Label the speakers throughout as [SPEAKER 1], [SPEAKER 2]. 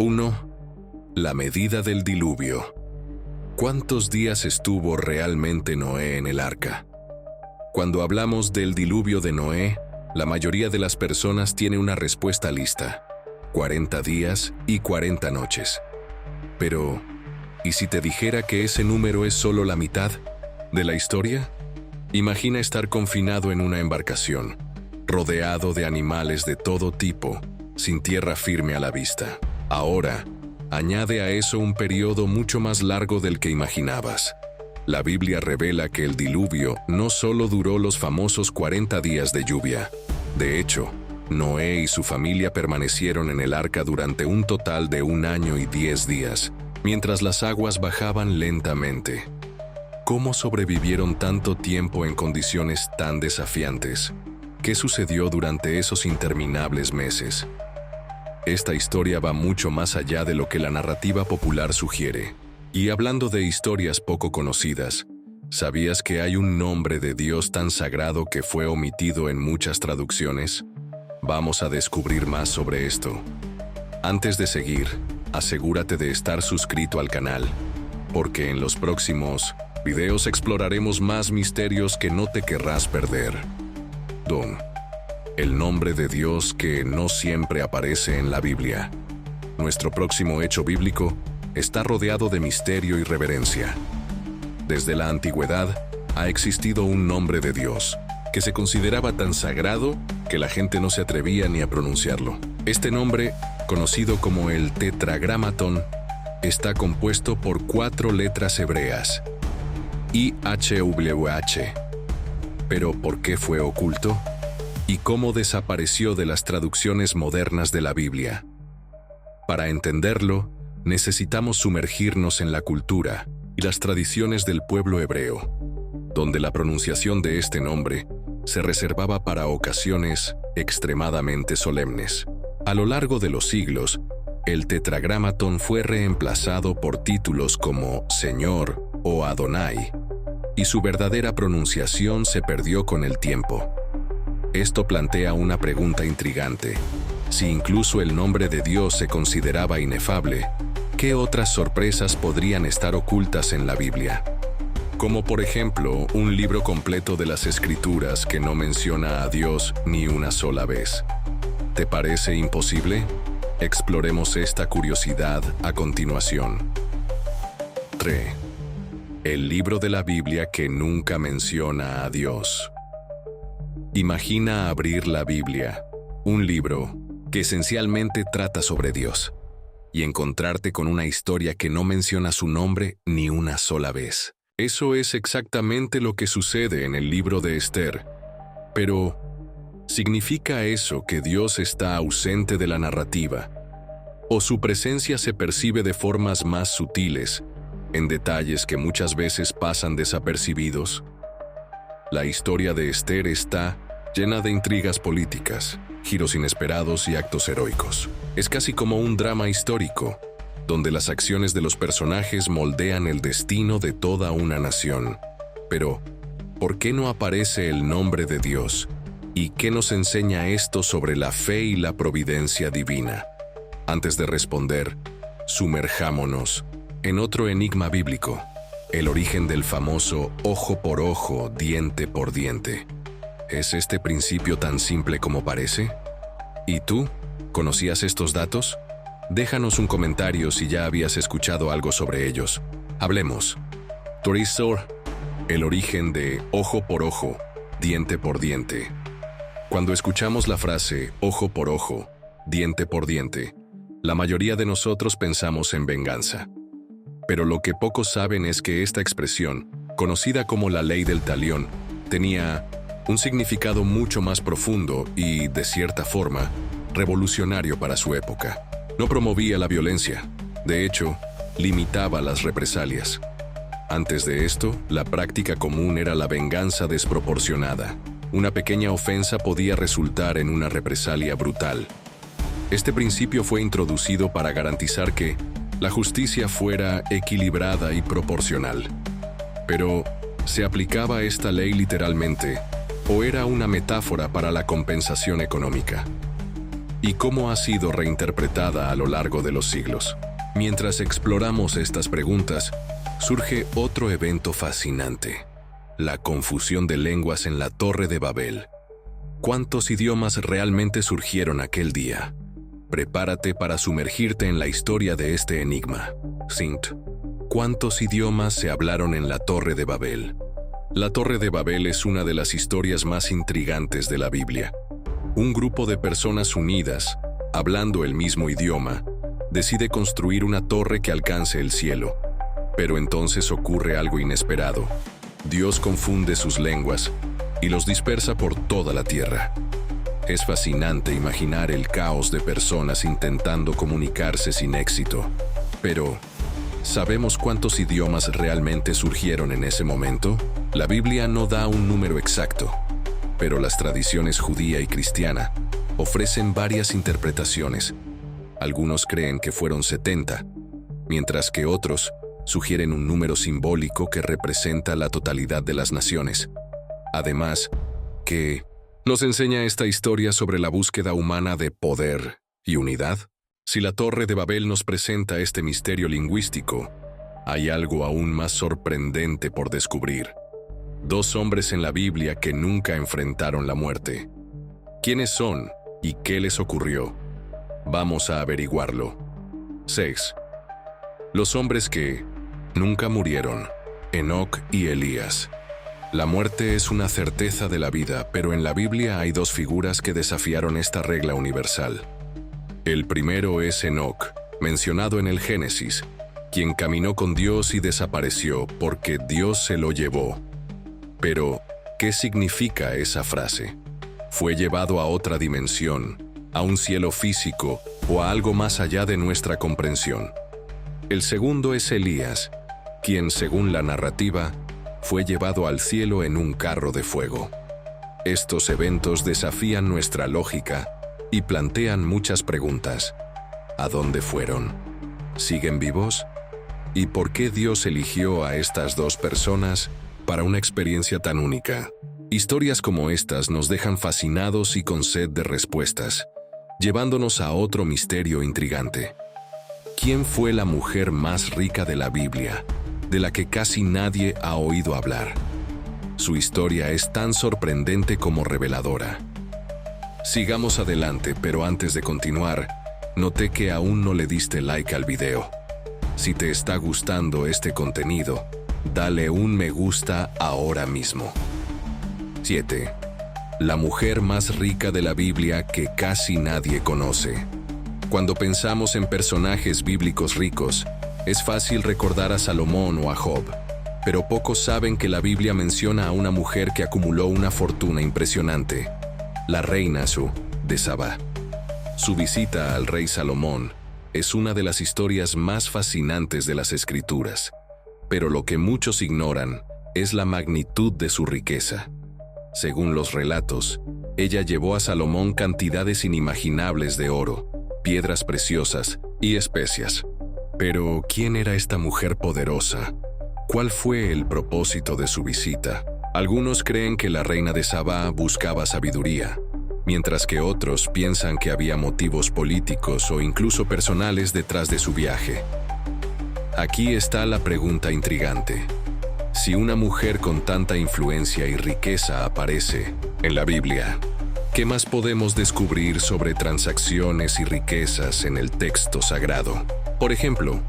[SPEAKER 1] 1. La medida del diluvio. ¿Cuántos días estuvo realmente Noé en el arca? Cuando hablamos del diluvio de Noé, la mayoría de las personas tiene una respuesta lista: 40 días y 40 noches. Pero, ¿y si te dijera que ese número es solo la mitad de la historia? Imagina estar confinado en una embarcación, rodeado de animales de todo tipo, sin tierra firme a la vista. Ahora, añade a eso un periodo mucho más largo del que imaginabas. La Biblia revela que el diluvio no solo duró los famosos 40 días de lluvia. De hecho, Noé y su familia permanecieron en el arca durante un total de 1 año y 10 días, mientras las aguas bajaban lentamente. ¿Cómo sobrevivieron tanto tiempo en condiciones tan desafiantes? ¿Qué sucedió durante esos interminables meses? Esta historia va mucho más allá de lo que la narrativa popular sugiere. Y hablando de historias poco conocidas, ¿sabías que hay un nombre de Dios tan sagrado que fue omitido en muchas traducciones? Vamos a descubrir más sobre esto. Antes de seguir, asegúrate de estar suscrito al canal, porque en los próximos videos exploraremos más misterios que no te querrás perder. Don. El nombre de Dios que no siempre aparece en la Biblia. Nuestro próximo hecho bíblico está rodeado de misterio y reverencia. Desde la antigüedad ha existido un nombre de Dios que se consideraba tan sagrado que la gente no se atrevía ni a pronunciarlo. Este nombre, conocido como el Tetragramatón, está compuesto por 4 letras hebreas: IHWH. ¿Pero por qué fue oculto? ¿Y cómo desapareció de las traducciones modernas de la Biblia? Para entenderlo, necesitamos sumergirnos en la cultura y las tradiciones del pueblo hebreo, donde la pronunciación de este nombre se reservaba para ocasiones extremadamente solemnes. A lo largo de los siglos, el Tetragramatón fue reemplazado por títulos como Señor o Adonai, y su verdadera pronunciación se perdió con el tiempo. Esto plantea una pregunta intrigante. Si incluso el nombre de Dios se consideraba inefable, ¿qué otras sorpresas podrían estar ocultas en la Biblia? Como por ejemplo, un libro completo de las Escrituras que no menciona a Dios ni una sola vez. ¿Te parece imposible? Exploremos esta curiosidad a continuación. 3. El libro de la Biblia que nunca menciona a Dios. Imagina abrir la Biblia, un libro que esencialmente trata sobre Dios, y encontrarte con una historia que no menciona su nombre ni una sola vez. Eso es exactamente lo que sucede en el libro de Esther. Pero, ¿significa eso que Dios está ausente de la narrativa? ¿O su presencia se percibe de formas más sutiles, en detalles que muchas veces pasan desapercibidos? La historia de Esther está llena de intrigas políticas, giros inesperados y actos heroicos. Es casi como un drama histórico, donde las acciones de los personajes moldean el destino de toda una nación. Pero, ¿por qué no aparece el nombre de Dios? ¿Y qué nos enseña esto sobre la fe y la providencia divina? Antes de responder, sumerjámonos en otro enigma bíblico: el origen del famoso ojo por ojo, diente por diente. ¿Es este principio tan simple como parece? ¿Y tú? ¿Conocías estos datos? Déjanos un comentario si ya habías escuchado algo sobre ellos. Hablemos. Torisor, el origen de ojo por ojo, diente por diente. Cuando escuchamos la frase ojo por ojo, diente por diente, la mayoría de nosotros pensamos en venganza. Pero lo que pocos saben es que esta expresión, conocida como la ley del talión, tenía un significado mucho más profundo y, de cierta forma, revolucionario para su época. No promovía la violencia, de hecho, limitaba las represalias. Antes de esto, la práctica común era la venganza desproporcionada. Una pequeña ofensa podía resultar en una represalia brutal. Este principio fue introducido para garantizar que la justicia fuera equilibrada y proporcional. Pero, ¿se aplicaba esta ley literalmente o era una metáfora para la compensación económica? y cómo ha sido reinterpretada a lo largo de los siglos. Mientras exploramos estas preguntas, surge otro evento fascinante: la confusión de lenguas en la Torre de Babel. ¿Cuántos idiomas realmente surgieron aquel día? Prepárate para sumergirte en la historia de este enigma. Sint. ¿Cuántos idiomas se hablaron en la Torre de Babel? La Torre de Babel es una de las historias más intrigantes de la Biblia. Un grupo de personas unidas, hablando el mismo idioma, decide construir una torre que alcance el cielo. Pero entonces ocurre algo inesperado. Dios confunde sus lenguas y los dispersa por toda la tierra. Es fascinante imaginar el caos de personas intentando comunicarse sin éxito. Pero, ¿sabemos cuántos idiomas realmente surgieron en ese momento? La Biblia no da un número exacto, pero las tradiciones judía y cristiana ofrecen varias interpretaciones. Algunos creen que fueron 70, mientras que otros sugieren un número simbólico que representa la totalidad de las naciones. Además, ¿qué nos enseña esta historia sobre la búsqueda humana de poder y unidad? Si la Torre de Babel nos presenta este misterio lingüístico, hay algo aún más sorprendente por descubrir. Dos hombres en la Biblia que nunca enfrentaron la muerte. ¿Quiénes son y qué les ocurrió? Vamos a averiguarlo. 6. Los hombres que nunca murieron: Enoc y Elías. La muerte es una certeza de la vida, pero en la Biblia hay dos figuras que desafiaron esta regla universal. El primero es Enoc, mencionado en el Génesis, quien caminó con Dios y desapareció porque Dios se lo llevó. Pero, ¿qué significa esa frase? ¿Fue llevado a otra dimensión, a un cielo físico o a algo más allá de nuestra comprensión? El segundo es Elías, quien, según la narrativa, fue llevado al cielo en un carro de fuego. Estos eventos desafían nuestra lógica y plantean muchas preguntas. ¿A dónde fueron? ¿Siguen vivos? ¿Y por qué Dios eligió a estas dos personas para una experiencia tan única? Historias como estas nos dejan fascinados y con sed de respuestas, llevándonos a otro misterio intrigante. ¿Quién fue la mujer más rica de la Biblia, de la que casi nadie ha oído hablar? Su historia es tan sorprendente como reveladora. Sigamos adelante, pero antes de continuar, noté que aún no le diste like al video. Si te está gustando este contenido, dale un me gusta ahora mismo. 7. La mujer más rica de la Biblia que casi nadie conoce. Cuando pensamos en personajes bíblicos ricos, es fácil recordar a Salomón o a Job, pero pocos saben que la Biblia menciona a una mujer que acumuló una fortuna impresionante: la reina de Sabá. Su visita al rey Salomón es una de las historias más fascinantes de las Escrituras, pero lo que muchos ignoran es la magnitud de su riqueza. Según los relatos, ella llevó a Salomón cantidades inimaginables de oro, piedras preciosas y especias. Pero, ¿quién era esta mujer poderosa? ¿Cuál fue el propósito de su visita? Algunos creen que la reina de Sabá buscaba sabiduría, mientras que otros piensan que había motivos políticos o incluso personales detrás de su viaje. Aquí está la pregunta intrigante. Si una mujer con tanta influencia y riqueza aparece en la Biblia, ¿qué más podemos descubrir sobre transacciones y riquezas en el texto sagrado? Por ejemplo,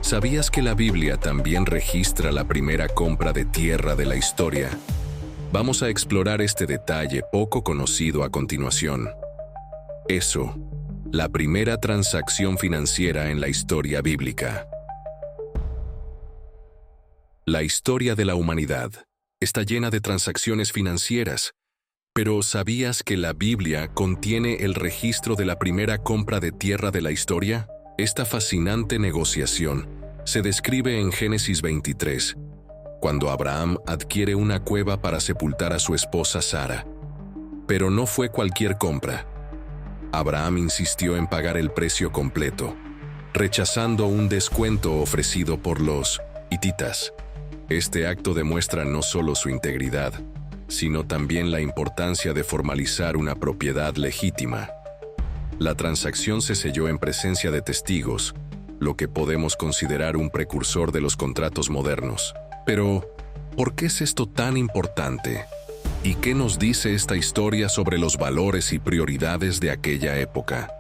[SPEAKER 1] ¿sabías que la Biblia también registra la primera compra de tierra de la historia? Vamos a explorar este detalle poco conocido a continuación. La primera transacción financiera en la historia bíblica. La historia de la humanidad está llena de transacciones financieras, pero ¿sabías que la Biblia contiene el registro de la primera compra de tierra de la historia? Esta fascinante negociación se describe en Génesis 23, cuando Abraham adquiere una cueva para sepultar a su esposa Sara. Pero no fue cualquier compra. Abraham insistió en pagar el precio completo, rechazando un descuento ofrecido por los hititas. Este acto demuestra no solo su integridad, sino también la importancia de formalizar una propiedad legítima. La transacción se selló en presencia de testigos, lo que podemos considerar un precursor de los contratos modernos. Pero, ¿por qué es esto tan importante? ¿Y qué nos dice esta historia sobre los valores y prioridades de aquella época?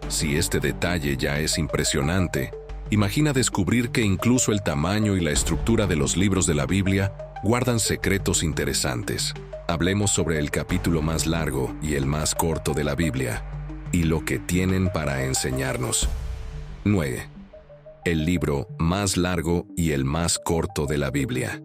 [SPEAKER 1] Si este detalle ya es impresionante, imagina descubrir que incluso el tamaño y la estructura de los libros de la Biblia guardan secretos interesantes. Hablemos sobre el capítulo más largo y el más corto de la Biblia, y lo que tienen para enseñarnos. 9. El libro más largo y el más corto de la Biblia.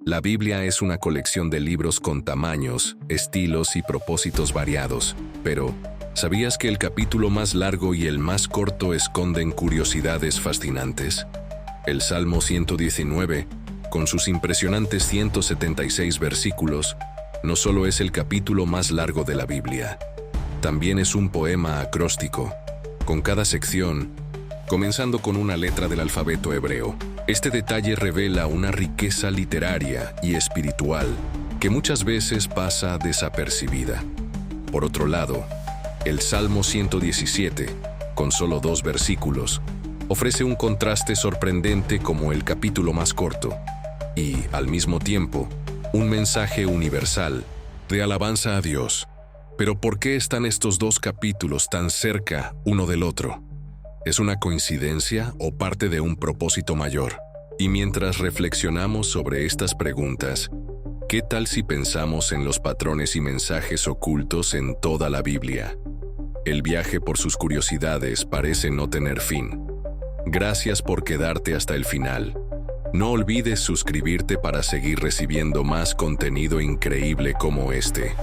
[SPEAKER 1] La Biblia es una colección de libros con tamaños, estilos y propósitos variados, pero ¿sabías que el capítulo más largo y el más corto esconden curiosidades fascinantes? El Salmo 119, con sus impresionantes 176 versículos, no solo es el capítulo más largo de la Biblia, también es un poema acróstico, con cada sección comenzando con una letra del alfabeto hebreo. Este detalle revela una riqueza literaria y espiritual que muchas veces pasa desapercibida. Por otro lado, el Salmo 117, con solo 2 versículos, ofrece un contraste sorprendente como el capítulo más corto y, al mismo tiempo, un mensaje universal de alabanza a Dios. Pero ¿por qué están estos 2 capítulos tan cerca uno del otro? ¿Es una coincidencia o parte de un propósito mayor? Y mientras reflexionamos sobre estas preguntas, ¿qué tal si pensamos en los patrones y mensajes ocultos en toda la Biblia? El viaje por sus curiosidades parece no tener fin. Gracias por quedarte hasta el final. No olvides suscribirte para seguir recibiendo más contenido increíble como este.